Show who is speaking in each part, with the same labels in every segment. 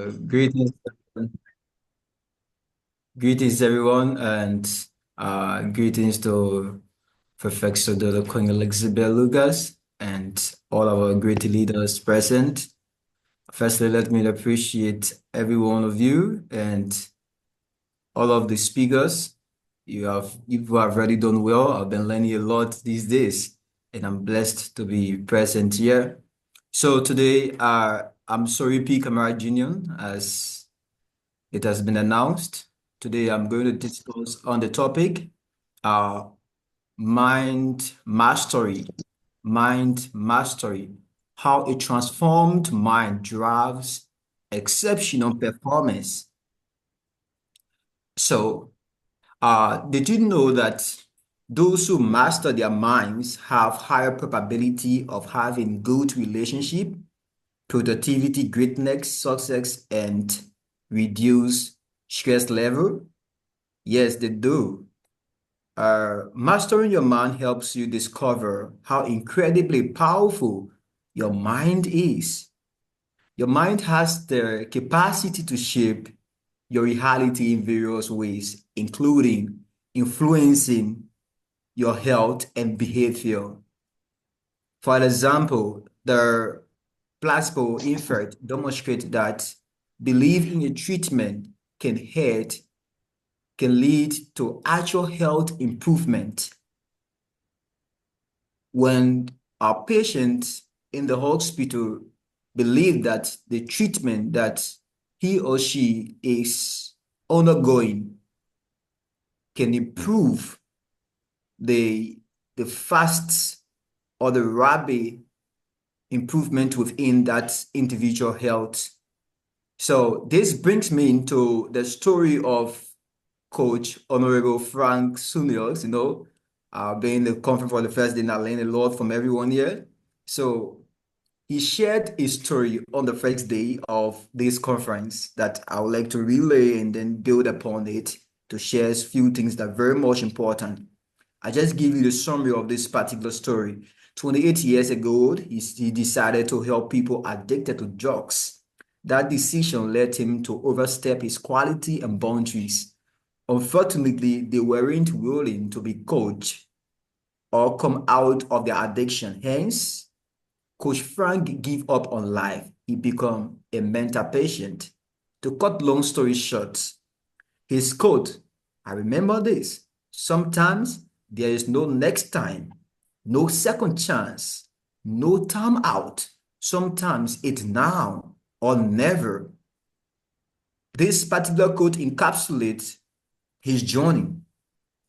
Speaker 1: Greetings, greetings everyone, and greetings to Professor Dr. Queen Elizabeth Lucas and all our great leaders present. Firstly, let me appreciate every one of you and all of the speakers. You have really done well. I've been learning a lot these days, and I'm blessed to be present here. So today, I'm Sourey P. Kamara Jr. as it has been announced. Today, I'm going to discuss on the topic, uh, mind mastery. Mind mastery. How a transformed mind drives exceptional performance. So, did you know that those who master their minds have higher probability of having good relationship, productivity, greatness, success, and reduce stress level? Yes, they do. Mastering your mind helps you discover how incredibly powerful your mind is. Your mind has the capacity to shape your reality in various ways, including influencing your health and behavior. For example, the placebo effect demonstrates that belief in a treatment can hurt can lead to actual health improvement. When our patients in the hospital believe that the treatment that he or she is undergoing can improve the, the fast or the rapid improvement within that individual health. So this brings me into the story of Coach Honorable Frank Sunios, being the conference for the first day, and I learned a lot from everyone here. So he shared his story on the first day of this conference that I would like to relay and then build upon it to share a few things that are very much important. I just give you the summary of this particular story. 28 years ago, he decided to help people addicted to drugs. That decision led him to overstep his quality and boundaries. Unfortunately, they weren't willing to be coached or come out of their addiction. Hence, Coach Frank gave up on life. He became a mental patient. To cut long story short, his quote, I remember this. Sometimes there is no next time, no second chance, no time out. Sometimes it's now or never. This particular quote encapsulates his journey.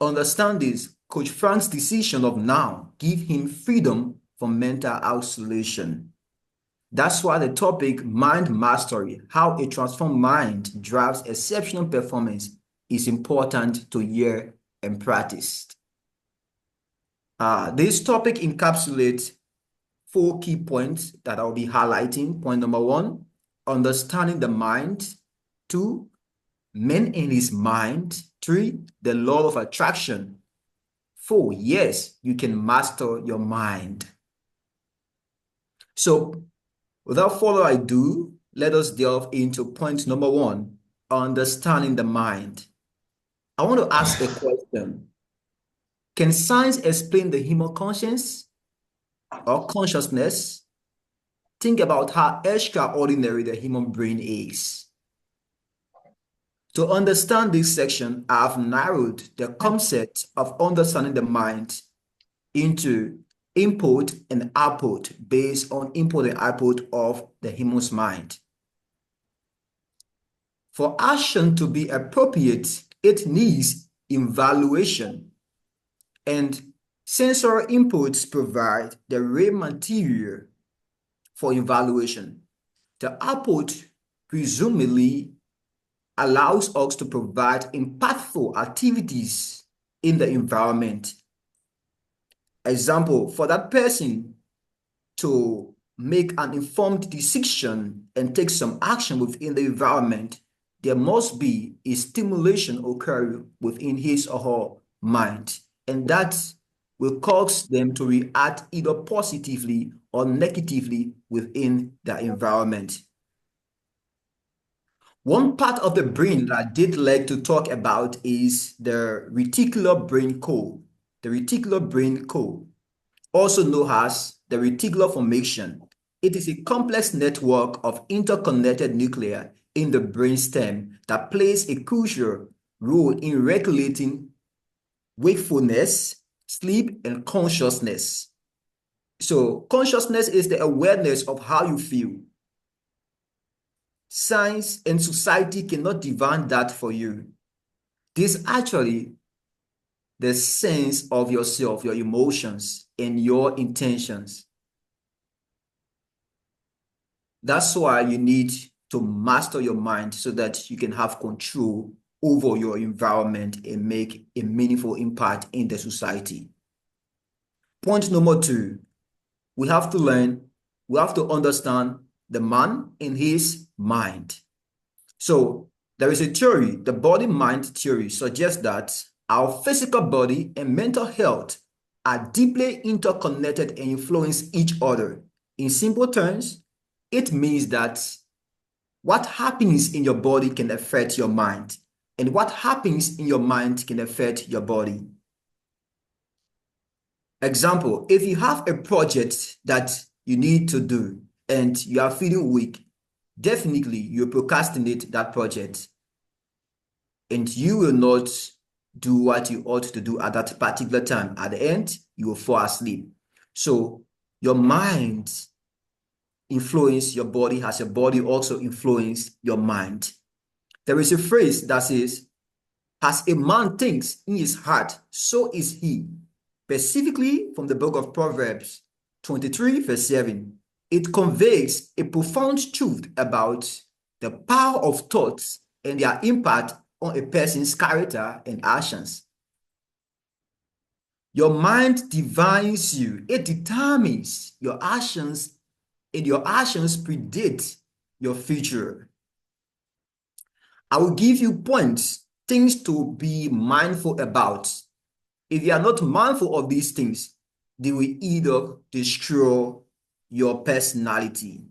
Speaker 1: Understand this, Coach Frank's decision of now give him freedom from mental isolation. That's why the topic mind mastery, how a transformed mind drives exceptional performance, is important to hear and practice. This topic encapsulates four key points that I'll be highlighting. Point number one, understanding the mind. Two, men in his mind. Three, the law of attraction. Four, yes, you can master your mind. So without further ado, let us delve into point number one, understanding the mind. I want to ask a question. Can science explain the human conscience or consciousness? Think about how extraordinary the human brain is. To understand this section, I have narrowed the concept of understanding the mind into input and output based on input and output of the human's mind. For action to be appropriate, it needs evaluation, and sensory inputs provide the raw material for evaluation. The output presumably allows us to provide impactful activities in the environment. Example, for that person to make an informed decision and take some action within the environment, there must be a stimulation occurring within his or her mind, and that will cause them to react either positively or negatively within the environment. One part of the brain that I did like to talk about is the reticular brain core. The reticular brain core, also known as the reticular formation. It is a complex network of interconnected nuclei in the brainstem that plays a crucial role in regulating wakefulness, sleep, and consciousness. So, consciousness is the awareness of how you feel. Science and society cannot divine that for you. This actually the sense of yourself, your emotions, and your intentions. That's why you need to master your mind so that you can have control over your environment and make a meaningful impact in the society. Point number two, we have to learn, we have to understand the man in his mind. So there is a theory, the body-mind theory suggests that our physical body and mental health are deeply interconnected and influence each other. In simple terms, it means that what happens in your body can affect your mind, and what happens in your mind can affect your body. Example, if you have a project that you need to do and you are feeling weak, definitely you procrastinate that project and you will not do what you ought to do at that particular time. At the end, you will fall asleep. So your mind influence your body as your body also influence your mind. There is a phrase that says, as a man thinks in his heart, so is he. Specifically from the book of Proverbs 23, verse 7. It conveys a profound truth about the power of thoughts and their impact on a person's character and actions. Your mind defines you. It determines your actions, and your actions predict your future. I will give you points, things to be mindful about. If you are not mindful of these things, they will either destroy your personality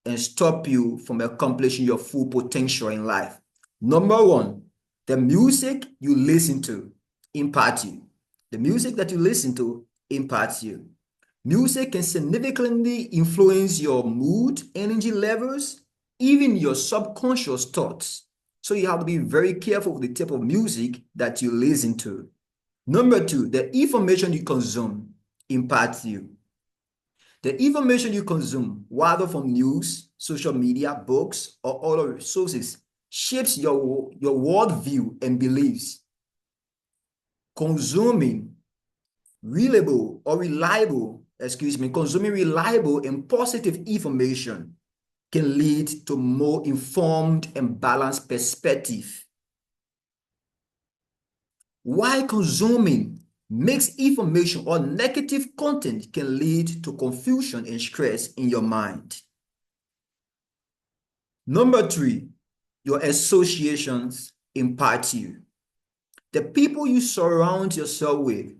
Speaker 1: and stop you from accomplishing your full potential in life. Number one, the music you listen to impacts you. The music that you listen to impacts you. Music can significantly influence your mood, energy levels, even your subconscious thoughts. So you have to be very careful with the type of music that you listen to. Number two, the information you consume impacts you. The information you consume, whether from news, social media, books, or other sources, shapes your worldview and beliefs. Consuming consuming reliable and positive information can lead to more informed and balanced perspective. While consuming mixed information or negative content can lead to confusion and stress in your mind. Number three, your associations impact you. The people you surround yourself with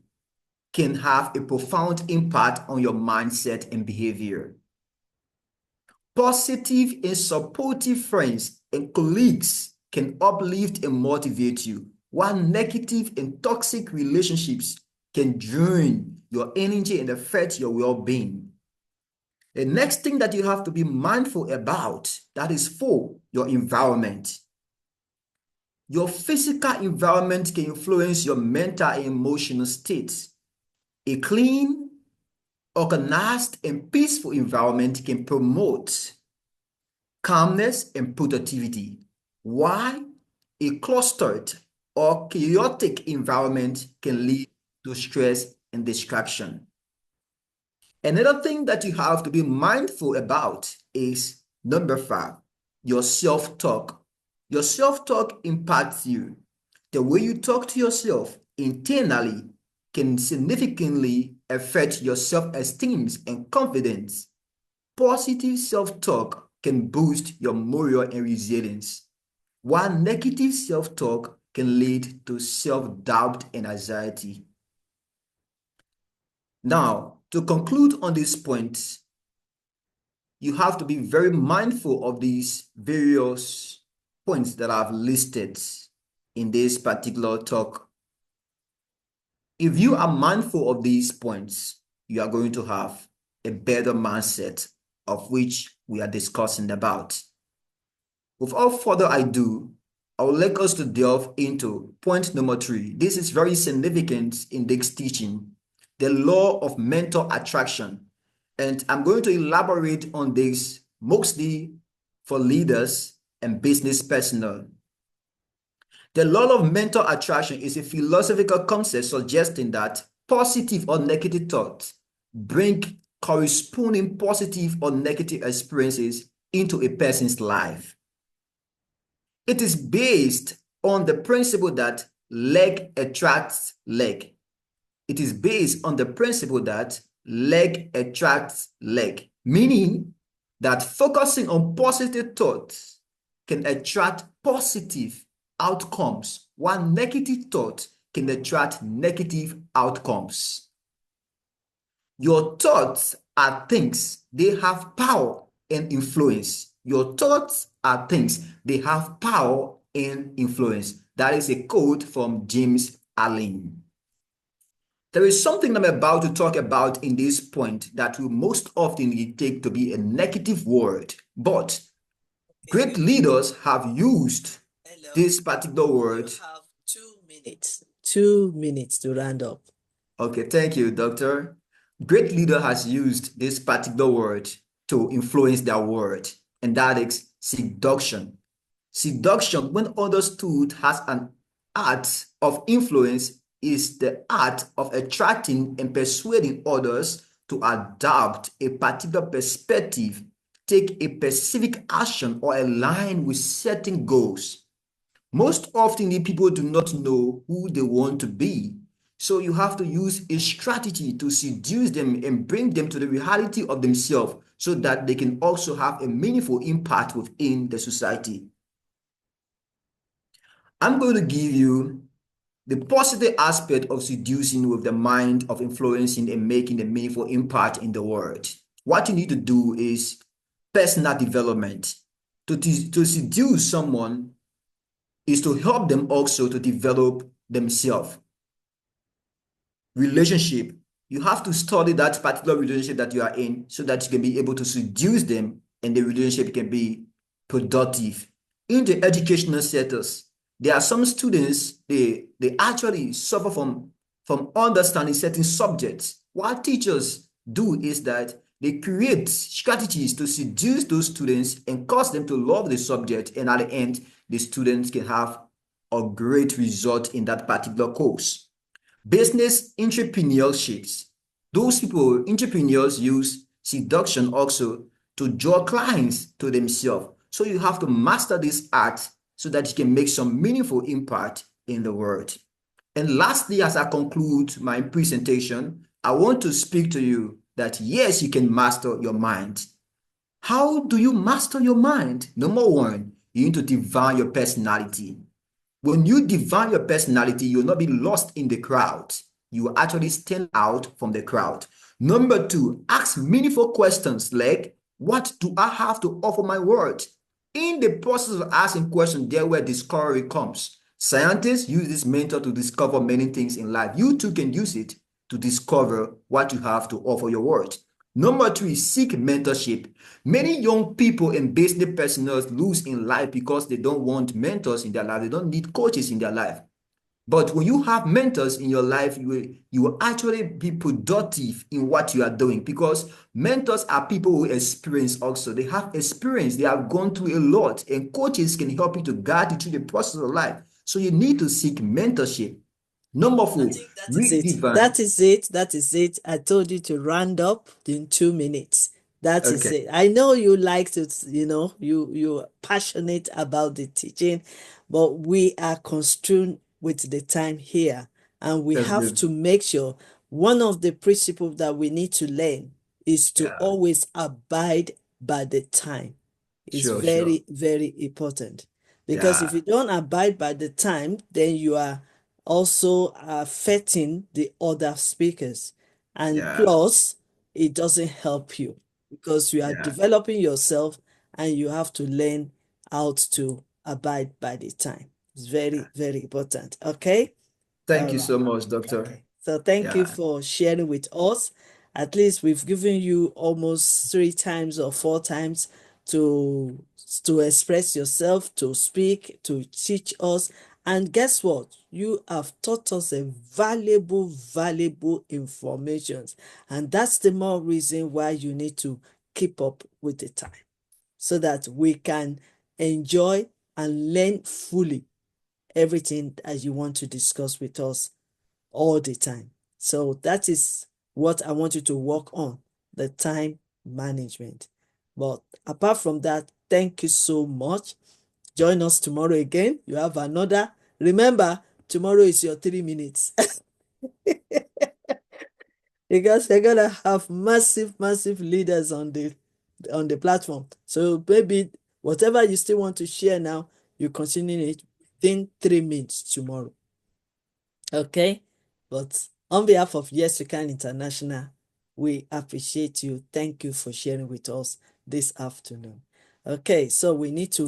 Speaker 1: can have a profound impact on your mindset and behavior. Positive and supportive friends and colleagues can uplift and motivate you, while negative and toxic relationships can drain your energy and affect your well-being. The next thing that you have to be mindful about, that is for your environment. Your physical environment can influence your mental and emotional state. A clean, organized, and peaceful environment can promote calmness and productivity, while a clustered or chaotic environment can lead to stress and distraction. Another thing that you have to be mindful about is number five, your self-talk. Your self-talk impacts you. The way you talk to yourself internally can significantly affect your self-esteem and confidence. Positive self-talk can boost your morale and resilience, while negative self-talk can lead to self-doubt and anxiety. Now, to conclude on this point, you have to be very mindful of these various points that I've listed in this particular talk, if you are mindful of these points, you are going to have a better mindset of which we are discussing about. Without further ado, I would like us to delve into point number 3. This is very significant in this teaching, the law of mental attraction. And I'm going to elaborate on this mostly for leaders and business personnel. The law of mental attraction is a philosophical concept suggesting that positive or negative thoughts bring corresponding positive or negative experiences into a person's life. It is based on the principle that leg attracts leg. It is based on the principle that leg attracts leg, meaning that focusing on positive thoughts can attract positive outcomes, while negative thought can attract negative outcomes. Your thoughts are things, they have power and influence. Your thoughts are things, they have power and influence. That is a quote from James Allen. There is something I'm about to talk about in this point that will most often take to be a negative word, but great leaders have used this particular word.
Speaker 2: You have 2 minutes. 2 minutes to round up.
Speaker 1: Okay, thank you, Doctor. Great leader has used this particular word to influence their word, and that is seduction. Seduction, when understood as an art of influence, is the art of attracting and persuading others to adopt a particular perspective, take a specific action, or align with certain goals. Most often, the people do not know who they want to be. So you have to use a strategy to seduce them and bring them to the reality of themselves so that they can also have a meaningful impact within the society. I'm going to give you the positive aspect of seducing with the mind of influencing and making a meaningful impact in the world. What you need to do is personal development. To seduce someone is to help them also to develop themselves. Relationship. You have to study that particular relationship that you are in so that you can be able to seduce them and the relationship can be productive. In the educational settings, there are some students, they actually suffer from understanding certain subjects. What teachers do is that they create strategies to seduce those students and cause them to love the subject, and at the end, the students can have a great result in that particular course. Business entrepreneurships. Those people, entrepreneurs, use seduction also to draw clients to themselves. So you have to master this art so that you can make some meaningful impact in the world. And lastly, as I conclude my presentation, I want to speak to you that yes, you can master your mind. How do you master your mind? Number one, you need to define your personality. When you define your personality, you'll not be lost in the crowd. You will actually stand out from the crowd. Number two, ask meaningful questions like, what do I have to offer my world? In the process of asking questions, there where discovery comes. Scientists use this method to discover many things in life. You too can use it to discover what you have to offer your world. Number three, seek mentorship. Many young people and business personnel lose in life because they don't want mentors in their life. They don't need coaches in their life. But when you have mentors in your life, you will actually be productive in what you are doing because mentors are people who experience also. They have experience. They have gone through a lot, and coaches can help you to guide you through the process of life. So you need to seek mentorship. Number
Speaker 2: I
Speaker 1: four,
Speaker 2: think that is it.
Speaker 1: redefine.
Speaker 2: That is it. That is it. I told you to round up in 2 minutes. That is
Speaker 1: Okay.
Speaker 2: it. I know you like to, you're passionate about the teaching, but we are constrained with the time here. And we
Speaker 1: That's
Speaker 2: have
Speaker 1: good.
Speaker 2: to make sure one of the principles that we need to learn is to
Speaker 1: Yeah.
Speaker 2: always abide by the time. It's
Speaker 1: Sure, sure.
Speaker 2: very, very important. Because if
Speaker 1: Yeah.
Speaker 2: you don't abide by the time, then you are also affecting the other speakers. And
Speaker 1: Yeah.
Speaker 2: plus, it doesn't help you because you are
Speaker 1: Yeah.
Speaker 2: developing yourself and you have to learn how to abide by the time. It's very, very important. Okay.
Speaker 1: Thank
Speaker 2: All
Speaker 1: you so
Speaker 2: right.
Speaker 1: much, Doctor.
Speaker 2: Okay. So thank you
Speaker 1: Yeah.
Speaker 2: for sharing with us. At least we've given you almost 3 times or 4 times to express yourself, to speak, to teach us. And guess what? You have taught us a valuable, valuable information. And that's the more reason why you need to keep up with the time so that we can enjoy and learn fully everything as you want to discuss with us all the time. So that is what I want you to work on, the time management. But apart from that, thank you so much. Join us tomorrow again. You have another. Remember, tomorrow is your 3 minutes. Because we're gonna have massive, massive leaders on the platform. So maybe whatever you still want to share now, you continue it within 3 minutes tomorrow. Okay? But on behalf of Y.Y.C.I International, we appreciate you. Thank you for sharing with us this afternoon. Okay, so we need to